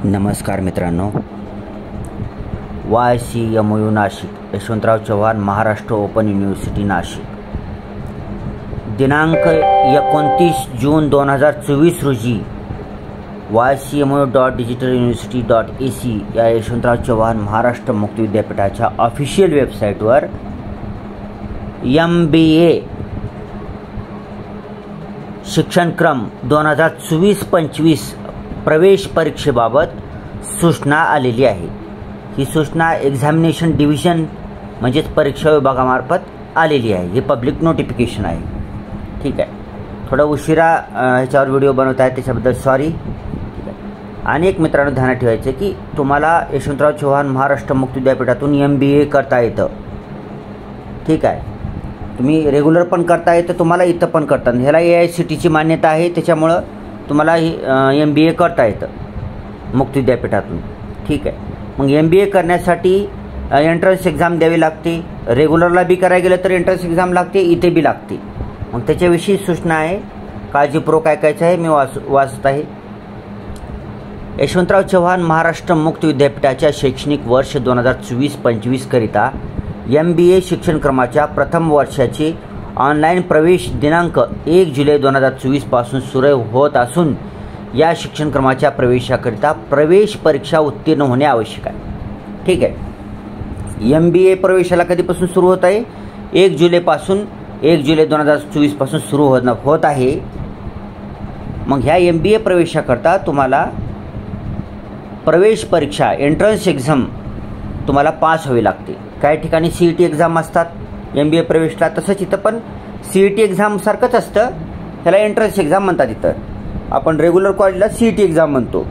नमस्कार मित्रांनो, YCMU Nashik, Yashwantrao Chavan Maharashtra open university Nashik, दिनांक 29 जून 2024 रोजी YCMU.digitaluniversity.ac या यशवंतराव चव्हाण महाराष्ट्र मुक्त विद्यापीठाच्या ऑफिशियल वेबसाईटवर MBA शिक्षणक्रम 2024-25 प्रवेश परीक्षेबाबत सूचना आलेली आहे। ही सूचना एक्झामिनेशन डिव्हिजन म्हणजेच परीक्षा विभागामार्फत आलेली आहे। हे पब्लिक नोटिफिकेशन आहे। ठीक आहे, थोडा उशिरा ह्याच्यावर व्हिडिओ बनवत आहे, त्याच्याबद्दल सॉरी। ठीक आहे, आणि एक मित्रांनो ध्यानात ठेवायचं की तुम्हाला यशवंतराव चव्हाण महाराष्ट्र मुक्त विद्यापीठातून MBA करता येतं। ठीक आहे, तुम्ही रेग्युलर पण करता येतं, तुम्हाला इथं पण करता। ह्याला AICTE मान्यता आहे, त्याच्यामुळं तुम्हाला MBA करता येतं मुक्त विद्यापीठातून। ठीक आहे, मग MBA करण्यासाठी एंट्रन्स एक्झाम द्यावी लागते। रेग्युलरला बी करायला गेलं तर एंट्रन्स एक्झाम लागते, इथे बी लागते। मग त्याच्याविषयी सूचना आहे, काळजीपूर्वक ऐकायचं आहे। मी वाचत आहे। यशवंतराव चव्हाण महाराष्ट्र मुक्त विद्यापीठाच्या शैक्षणिक वर्ष 2024-25 करिता MBA शिक्षणक्रमाच्या प्रथम वर्षाची ऑनलाईन प्रवेश दिनांक 1 जुलै 2024 पासून सुरू होत असून या शिक्षणक्रमाच्या प्रवेशाकरिता प्रवेश परीक्षा उत्तीर्ण होणे आवश्यक आहे। ठीक आहे, MBA प्रवेशाला कधीपासून सुरू होत आहे? 1 जुलैपासून 1 जुलै 2024 पासून सुरू होत आहे। मग ह्या MBA प्रवेशाकरता तुम्हाला प्रवेश परीक्षा एंट्रन्स एक्झाम तुम्हाला पास व्हावी लागते। काही ठिकाणी CET एक्झाम असतात MBA प्रवेशला, तसंच इथं पण CET एक्झाम सारखंच असतं, ह्याला एंट्रन्स एक्झाम म्हणतात। इथं आपण रेग्युलर कॉलेजला CET एक्झाम म्हणतो।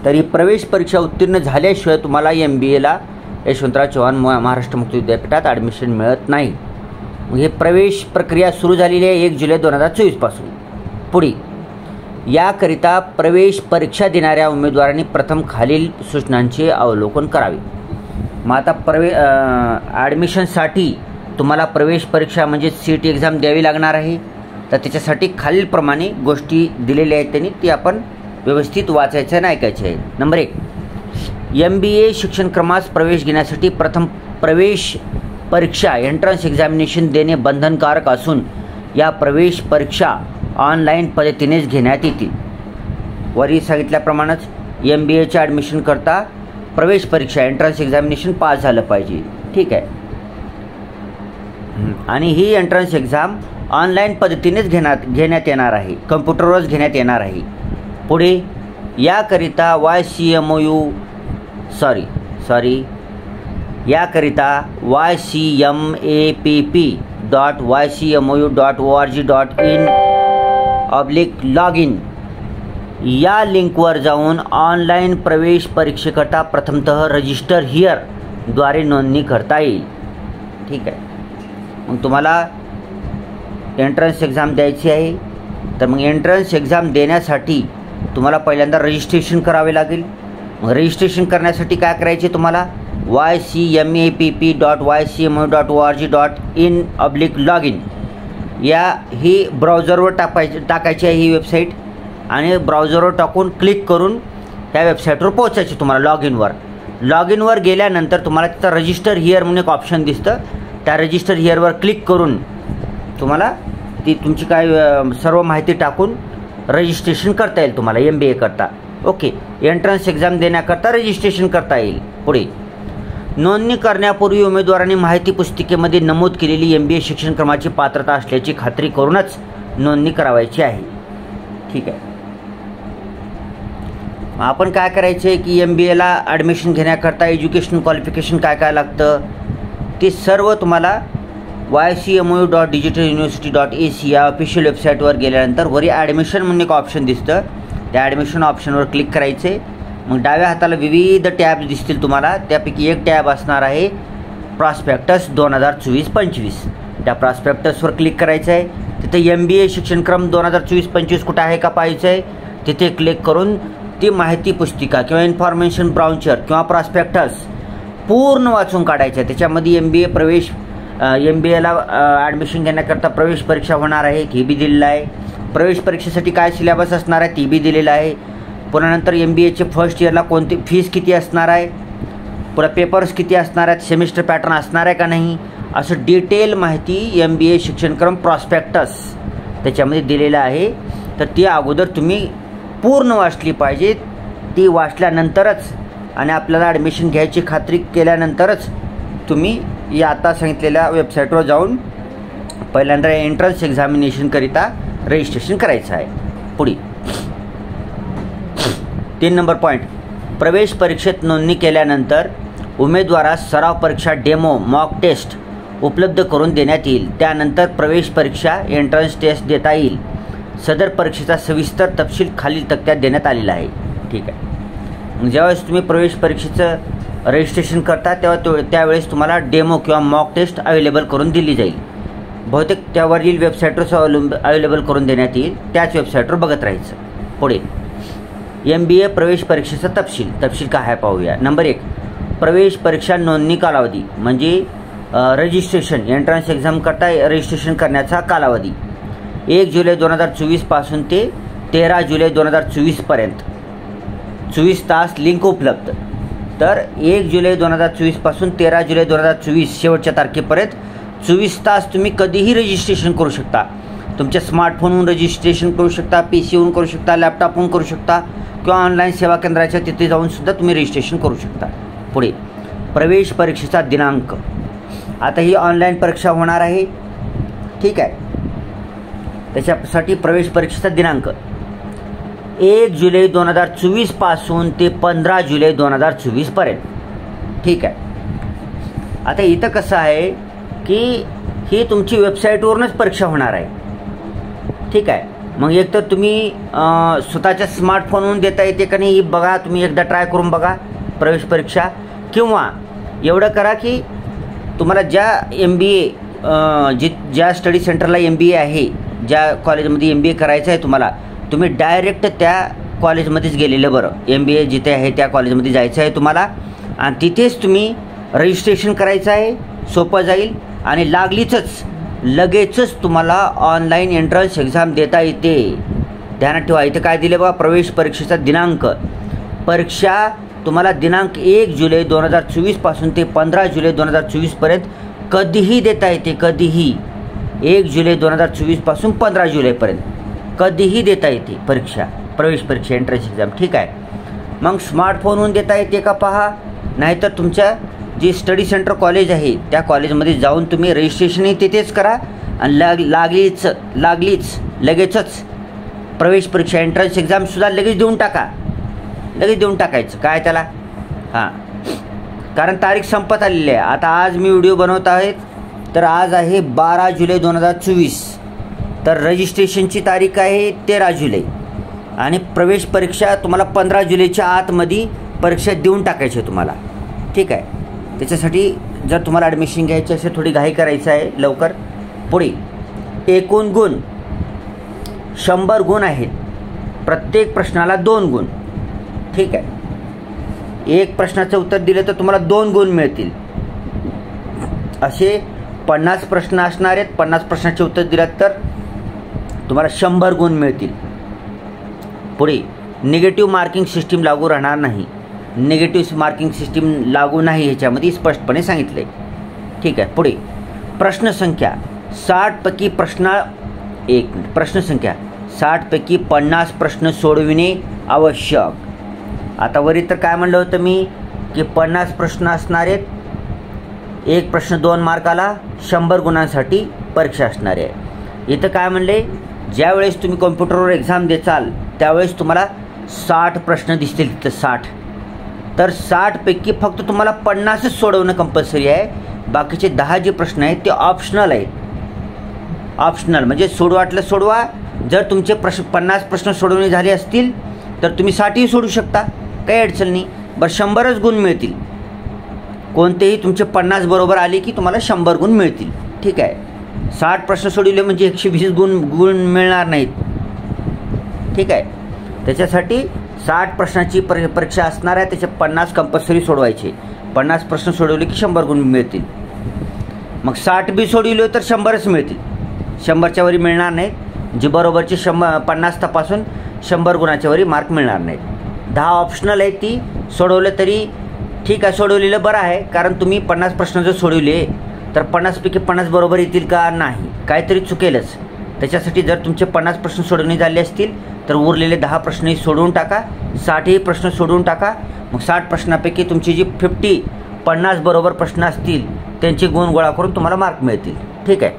तरी प्रवेश परीक्षा उत्तीर्ण झाल्याशिवाय तुम्हाला MBAला यशवंतराव चव्हाण महाराष्ट्र मुक्त विद्यापीठात ॲडमिशन मिळत नाही। मग हे प्रवेश प्रक्रिया सुरू झालेली आहे 1 जुलै 2024 पासून। पुढे याकरिता प्रवेश परीक्षा देणाऱ्या उमेदवारांनी प्रथम खालील सूचनांचे अवलोकन करावे। मग आता ॲडमिशनसाठी तुम्हाला प्रवेश परीक्षा म्हणजे CET एक्झाम द्यावी लागणार आहे। तर त्याच्यासाठी खालीलप्रमाणे गोष्टी दिलेल्या आहेत, त्यांनी ती आपण व्यवस्थित वाचायचं आणि ऐकायचं आहे। नंबर 1, MBA शिक्षणक्रमास प्रवेश घेण्यासाठी प्रथम प्रवेश परीक्षा एंट्रन्स एक्झामिनेशन देणे बंधनकारक असून या प्रवेश परीक्षा ऑनलाईन पद्धतीनेच घेण्यात येतील। वरील सांगितल्याप्रमाणेच MBAच्या ॲडमिशन करता प्रवेश परीक्षा एंट्रन्स एक्झामिनेशन पास झालं पाहिजे। ठीक आहे, आणि ही एंट्रन्स एक्झाम ऑनलाईन पद्धतीनेच घेण्यात येणार आहे, कम्प्युटरवरच घेण्यात येणार आहे। पुढे याकरिता YCMAPP.YCMU.org.in/login या लिंकवर जाऊन ऑनलाईन प्रवेश परीक्षेकरता प्रथमतः रजिस्टर हिअर द्वारे नोंदणी करता येईल। ठीक आहे, मग तुम्हाला एंट्रन्स एक्झाम द्यायची आहे, तर मग एंट्रन्स एक्झाम देण्यासाठी तुम्हाला पहिल्यांदा रजिस्ट्रेशन करावे लागेल। मग रजिस्ट्रेशन करण्यासाठी काय करायचे तुम्हाला YCMAPP.YCMU.org.in/login ही ब्राउझरवर टाकायची आहे ही वेबसाईट, आणि ब्राउझरवर टाकून क्लिक करून त्या वेबसाईटवर पोहोचायची तुम्हाला लॉग इनवर गेल्यानंतर तुम्हाला तिथं रजिस्टर हिअर म्हणून एक ऑप्शन दिसतं, त्या रजिस्टर हिअरवर क्लिक करून तुम्हाला ती तुमची काय सर्व माहिती टाकून रजिस्ट्रेशन करता येईल तुम्हाला MBA करता। ओके, एंट्रन्स एक्झाम देण्याकरता रजिस्ट्रेशन करता येईल। पुढे नोंदणी करण्यापूर्वी उमेदवारांनी माहिती पुस्तिकेमध्ये नमूद केलेली MBA शिक्षणक्रमाची पात्रता असल्याची खात्री करूनच नोंदणी करावायची आहे। ठीक आहे, आपण काय करायचं आहे की MBAला ॲडमिशन घेण्याकरता एज्युकेशन क्वालिफिकेशन काय काय लागतं ते सर्व तुम्हाला YCMU.digitaluniversity.ac या ऑफिशियल वेबसाईटवर गेल्यानंतर वरी ॲडमिशन म्हणून एक ऑप्शन दिसतं, त्या ॲडमिशन ऑप्शनवर क्लिक करायचे। मग डाव्या हाताला विविध टॅब्स दिसतील तुम्हाला, त्यापैकी एक टॅब असणार आहे प्रॉस्पेक्टस 2024-25। त्या प्रॉस्पेक्टसवर क्लिक करायचं आहे। तिथे MBA शिक्षणक्रम 2024-25 कुठं आहे का पाहायचं आहे, तिथे क्लिक करून ती माहिती पुस्तिका किंवा इन्फॉर्मेशन ब्राउचर किंवा प्रॉस्पेक्टस पूर्ण वाचून काढायचं आहे। त्याच्यामध्ये MBAला ॲडमिशन घेण्याकरता प्रवेश परीक्षा होणार आहे, हे बी दिलेलं आहे। प्रवेश परीक्षेसाठी काय सिलेबस असणार आहे ती बी दिलेलं आहे। पुन्हा नंतर MBAचे फर्स्ट इयरला कोणती फीस किती असणार आहे, पुन्हा पेपर्स किती असणार आहेत, सेमिस्टर पॅटर्न असणार आहे का नाही, असं डिटेल माहिती MBA शिक्षणक्रम प्रॉस्पेक्टस त्याच्यामध्ये दिलेलं आहे. तर ती अगोदर तुम्ही पूर्ण वाचली पाहिजे. ती वाचल्यानंतरच आणि आपल्याला ॲडमिशन घ्यायची खात्री केल्यानंतरच तुम्ही या आता सांगितलेल्या वेबसाईटवर जाऊन पहिल्यांदा एंट्रन्स एक्झामिनेशनकरिता रजिस्ट्रेशन करायचं आहे. पुढे 3 नंबर पॉईंट, प्रवेश परीक्षेत नोंदणी केल्यानंतर उमेदवारास सराव परीक्षा डेमो मॉक टेस्ट उपलब्ध करून देण्यात येईल. त्यानंतर प्रवेश परीक्षा एंट्रन्स टेस्ट देता येईल. सदर परीक्षेचा सविस्तर तपशील खालील तक्त्यात देण्यात आलेला आहे. ठीक आहे. ज्यावेळेस तुम्ही प्रवेश परीक्षेचं रजिस्ट्रेशन करता तेव्हा त्यावेळेस तुम्हाला डेमो किंवा मॉक टेस्ट अवेलेबल करून दिली जाईल. बहुतेक त्यावरील वेबसाईटवर अवेलेबल करून देण्यात येईल. त्याच वेबसाईटवर बघत राहायचं. पुढे MBA प्रवेश परीक्षेचा तपशील काय आहे पाहूया. नंबर 1, प्रवेश परीक्षा नोंदणी कालावधी म्हणजे रजिस्ट्रेशन एंट्रन्स एक्झाम करता रजिस्ट्रेशन करण्याचा कालावधी 1 जुलै 2024 पासून ते 13 जुलै 2024 पर्यंत 24 तास लिंक उपलब्ध. तर 1 जुलै 2024 पासून 13 जुलै 2024 शेवटच्या तारखेपर्यंत 24 तास तुम्ही कधीही रजिस्ट्रेशन करू शकता. तुमच्या स्मार्टफोनवरून रजिस्ट्रेशन करू शकता, PCवरून करू शकता, लॅपटॉपवरून करू शकता किंवा ऑनलाईन सेवा केंद्राच्या तिथे जाऊन सुद्धा तुम्ही रजिस्ट्रेशन करू शकता. पुढे प्रवेश परीक्षेचा दिनांक. आता ही ऑनलाईन परीक्षा होणार आहे. ठीक आहे. त्याच्यासाठी प्रवेश परीक्षेचा दिनांक 1 जुलै 2024 पासून ते 15 जुलै 2024 पर्यंत. ठीक आहे. आता इथं कसं आहे की ही तुमची वेबसाईटवरूनच परीक्षा होणार आहे. ठीक आहे. मग एक तर तुम्ही स्वतःच्या स्मार्टफोनवरून देता येते का नाही बघा, तुम्ही एकदा ट्राय करून बघा प्रवेश परीक्षा. किंवा एवढं करा की तुम्हाला ज्या MBA ज्या स्टडी सेंटरला MBA आहे, ज्या कॉलेजमध्ये MBA करायचं आहे तुम्हाला, तुम्ही डायरेक्ट त्या कॉलेजमध्येच गेलेलं बरं. MBA जिथे आहे त्या कॉलेजमध्ये जायचं आहे तुम्हाला आणि तिथेच तुम्ही रजिस्ट्रेशन करायचं आहे. सोपं जाईल आणि लगेचच तुम्हाला ऑनलाईन एंट्रन्स एक्झाम देता येते. ध्यानात ठेवा. इथे काय दिले बघा, प्रवेश परीक्षेचा दिनांक. परीक्षा तुम्हाला दिनांक 1 जुलै 2024 पासून ते 15 जुलै 2024 पर्यंत कधीही देता येते. कधीही 1 जुलै 2024 पासून 15 जुलैपर्यंत कधीही देता येते परीक्षा, प्रवेश परीक्षा एंट्रन्स एक्झाम. ठीक आहे. मग स्मार्टफोनवरून देता येते का पहा, नाहीतर तुमच्या जे स्टडी सेंटर कॉलेज आहे त्या कॉलेजमध्ये जाऊन तुम्ही रजिस्ट्रेशनही तिथेच करा आणि लगेचच प्रवेश परीक्षा एंट्रन्स एक्झामसुद्धा लगेच देऊन टाकायचं. काय त्याला कारण तारीख संपत आलेली आहे. आता आज मी व्हिडिओ बनवत आहे तर आज आहे 12 जुलै 2024. तर रजिस्ट्रेशनची तारीख आहे 13 जुलै आणि प्रवेश परीक्षा तुम्हाला 15 जुलैच्या आतमध्ये परीक्षा देऊन टाकायची आहे तुम्हाला. ठीक आहे. त्याच्यासाठी जर तुम्हाला ॲडमिशन घ्यायची असेल थोडी घाई करायचं आहे लवकर. पुढे एकूण गुण 100 गुण आहेत. प्रत्येक प्रश्नाला 2 गुण. ठीक आहे. एक प्रश्नाचं उत्तर दिलं तर तुम्हाला 2 गुण मिळतील. असे 50 प्रश्न असणार आहेत. 50 प्रश्नाचे उत्तर दिलं तर तुम्हाला 100 गुण मिळतील. पुढे निगेटिव्ह मार्किंग सिस्टीम लागू राहणार नाही. निगेटिव्ह मार्किंग सिस्टीम लागू नाही ह्याच्यामध्ये स्पष्टपणे सांगितलं आहे. ठीक आहे. पुढे प्रश्नसंख्या 60 पैकी प्रश्नसंख्या 60 पैकी 50 प्रश्न सोडविणे आवश्यक. आता वरी तर काय म्हणलं होतं मी की 50 प्रश्न असणार आहेत. एक प्रश्न 2 मार्काला 100 गुणांसाठी परीक्षा असणार आहे. इथं काय म्हणले, ज्यावेळेस तुम्ही कॉम्प्युटरवर एक्झाम देचाल त्यावेळेस तुम्हाला 60 प्रश्न दिसतील. तिथं 60. तर 60 पैकी फक्त तुम्हाला 50च सोडवणं कंपल्सरी आहे. बाकीचे 10 जे प्रश्न आहेत ते ऑप्शनल आहेत. ऑप्शनल म्हणजे सोडवाटलं सोडवा. जर तुमचे 50 प्रश्न सोडवणे झाले असतील तर तुम्ही 60ही सोडू शकता, काही अडचण नाही. बरं 100च गुण मिळतील. कोणतेही तुमचे 50 बरोबर आले की तुम्हाला 100 गुण मिळतील. ठीक आहे. 60 प्रश्न सोडवले म्हणजे 120 गुण मिळणार नाहीत. ठीक आहे. त्याच्यासाठी 60 प्रश्नाची परीक्षा असणार आहे. त्याचे 50 कंपल्सरी सोडवायचे. 50 प्रश्न सोडवले की 100 गुण मिळतील. मग 60 बी सोडवले तर 100च मिळतील. 100च्या वरी मिळणार नाहीत. जी बरोबरचे 50 तपासून 100 गुणाच्या वरी मार्क मिळणार नाहीत. 10 ऑप्शनल आहे, ती सोडवलं तरी ठीक आहे, सोडवलेलं बरं आहे. कारण तुम्ही 50 प्रश्न जर सोडवले तर 50पैकी 50 बरोबर येतील का? नाही, काहीतरी चुकेलच. त्याच्यासाठी जर तुमचे 50 प्रश्न सोडवणे झाले असतील तर उरलेले 10 प्रश्नही सोडवून टाका, 60ही प्रश्न सोडवून टाका. मग 60 प्रश्नापैकी तुमची जी 50 बरोबर प्रश्न असतील त्यांचे गुण गोळा करून तुम्हाला मार्क मिळतील. ठीक आहे.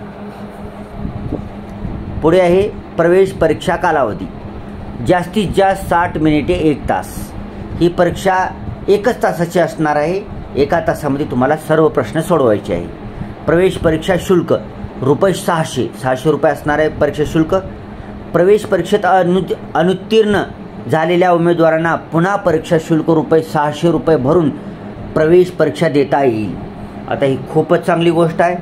पुढे आहे प्रवेश परीक्षा कालावधी. जास्तीत जास्त 60 मिनिटे 1 तास. ही परीक्षा 1च तासाची असणार आहे. 1 तासामध्ये तुम्हाला सर्व प्रश्न सोडवायचे आहे. प्रवेश परीक्षा शुल्क ₹600 रुपये असणार आहे परीक्षा शुल्क. प्रवेश परीक्षेत अनुत्तीर्ण झालेल्या उमेदवारांना पुन्हा परीक्षा शुल्क ₹600 रुपये भरून प्रवेश परीक्षा देता येईल. आता ही खूपच चांगली गोष्ट आहे.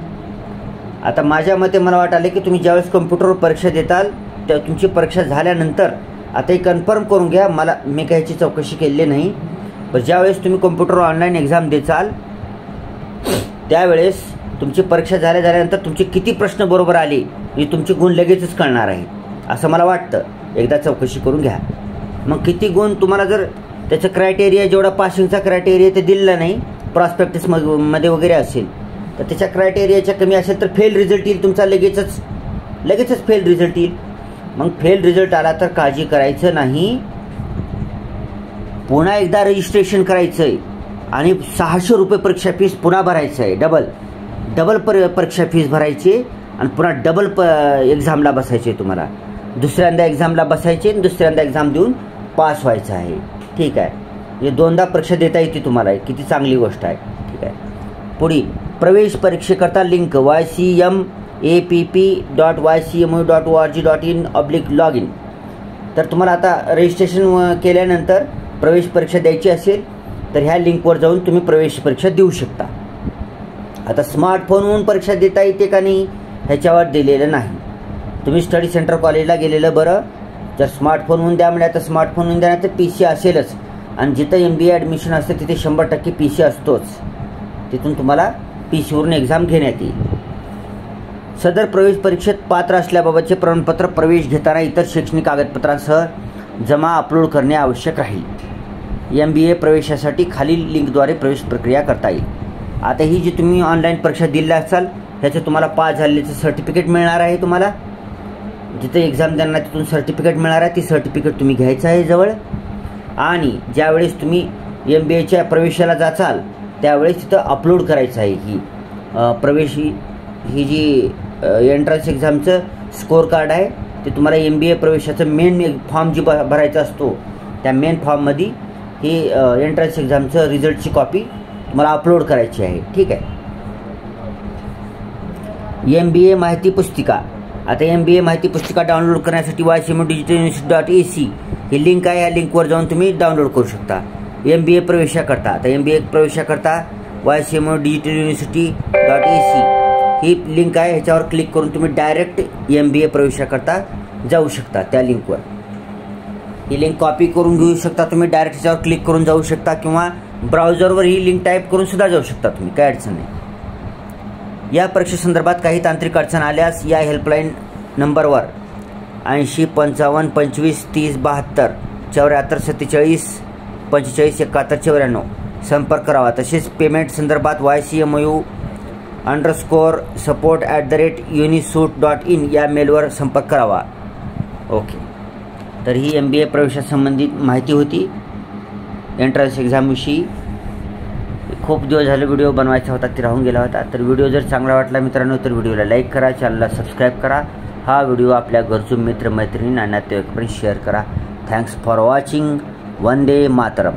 आता माझ्या मते मला वाटाले की तुम्ही ज्यावेळेस कम्प्युटरवर परीक्षा देताल त्या तुमची परीक्षा झाल्यानंतर, आता हे कन्फर्म करून घ्या, मी काही ह्याची चौकशी केलेली नाही, पण ज्यावेळेस तुम्ही कम्प्युटरवर ऑनलाईन एक्झाम देचाल त्यावेळेस तुमची परीक्षा झाल्यानंतर तुमचे किती प्रश्न बरोबर आले हे तुमचे गुण लगेचच कळणार आहे असं मला वाटतं. एकदा चौकशी करून घ्या. मग किती गुण तुम्हाला, जर त्याचं क्रायटेरिया जेवढा पासिंगचा क्रायटेरिया ते दिलेला नाही, प्रॉस्पेक्टसमध्ये वगैरे असेल तर त्याच्या क्रायटेरियाच्या कमी असेल तर फेल रिझल्ट येईल तुमचा, लगेचच फेल रिझल्ट येईल. मग फेल रिझल्ट आला तर काळजी करायचं नाही, पुन्हा एकदा रजिस्ट्रेशन करायचं आहे आणि 600 रुपये परीक्षा फीस पुन्हा भरायचं आहे. डबल परीक्षा फीस भरायची आणि पुन्हा डबल एक्झामला बसायचे. तुम्हाला दुसऱ्यांदा एक्झामला बसायचे आणि दुसऱ्यांदा एक्झाम देऊन पास व्हायचं आहे. ठीक आहे. हे 2दा परीक्षा देता येते तुम्हाला, किती चांगली गोष्ट आहे. ठीक आहे. पुढे प्रवेश परीक्षेकरता लिंक ycmapp.ycmu.org.in/login. तर तुम्हाला आता रजिस्ट्रेशन केल्यानंतर प्रवेश परीक्षा द्यायची असेल तर ह्या लिंकवर जाऊन तुम्ही प्रवेश परीक्षा देऊ शकता. आता स्मार्टफोनवरून परीक्षा देता येते का नाही ह्याच्यावर दिलेलं नाही. तुम्ही स्टडी सेंटर कॉलेजला गेलेलं बरं. जर स्मार्टफोनवरून द्या म्हणजे तर स्मार्टफोनवरून द्या, तर PC असेलच. आणि जिथं MBA ॲडमिशन असते तिथे 100% PC असतोच. तिथून तुम्हाला PCवरून एक्झाम घेण्यात येईल. सदर प्रवेश परीक्षेत पात्र असल्याबाबतचे प्रमाणपत्र प्रवेश घेताना इतर शैक्षणिक कागदपत्रांसह जमा अपलोड करणे आवश्यक राहील. MBA प्रवेशासाठी खालील लिंकद्वारे प्रवेश प्रक्रिया करता येईल. आता ही जी तुम्ही ऑनलाईन परीक्षा दिली असाल त्याचं तुम्हाला पास झालेलं सर्टिफिकेट मिळणार आहे. तुम्हाला जिथे एक्झाम देणार तिथून सर्टिफिकेट मिळणार आहे. ती सर्टिफिकेट तुम्ही घ्यायचं आहे जवळ. आणि ज्यावेळेस तुम्ही MBAच्या प्रवेशाला जाचाल त्यावेळेस तिथं अपलोड करायचं आहे ही प्रवेश ही जी एंट्रन्स एक्झामचं स्कोअर कार्ड आहे ते तुम्हाला MBA प्रवेशाचं मेन फॉर्म जी भरायचा असतो त्या मेन फॉर्ममध्ये ही एंट्रन्स एक्झामचं रिझल्टची कॉपी तुम्हाला अपलोड करायची आहे. ठीक आहे. MBA माहिती पुस्तिका. आता MBA माहिती पुस्तिका डाउनलोड करण्यासाठी ycmu.digitaluniversity.ac ही लिंक आहे. या लिंकवर जाऊन तुम्ही डाउनलोड करू शकता. MBA प्रवेशाकरता. आता MBA प्रवेशाकरता ycmu.digitaluniversity.ac ही लिंक आहे. ह्याच्यावर क्लिक करून तुम्ही डायरेक्ट MBA प्रवेशाकरता जाऊ शकता. त्या लिंकवर ही लिंक कॉपी करून घेऊ शकता तुम्ही. डायरेक्ट ह्याच्यावर क्लिक करून जाऊ शकता किंवा ब्राउझरवर ही लिंक टाईप करून सुद्धा जाऊ शकता तुम्ही, काय अडचण नाही. या परीक्षेसंदर्भात काही तांत्रिक अडचण आल्यास या हेल्पलाईन नंबरवर 80 55 25 30 72 74 47 45 71 94 संपर्क करावा. तसेच पेमेंट संदर्भात ycmu_support@unisuit.in या मेलवर संपर्क करावा. ओके. तर ही MBA प्रवेशासंबंधित माहिती होती एंट्रन्स एक्झामविषयी. खूप दिवस झाले व्हिडिओ बनवायचा होता, ते राहून गेला होता. तर व्हिडिओ जर चांगला वाटला मित्रांनो तर व्हिडिओला लाईक करा, चॅनलला सबस्क्राईब करा. हा व्हिडिओ आपल्या गरजू मित्रमैत्रिणी आणि नातेवाईकांपर्यंत शेअर करा. Thanks for watching. Vande Mataram.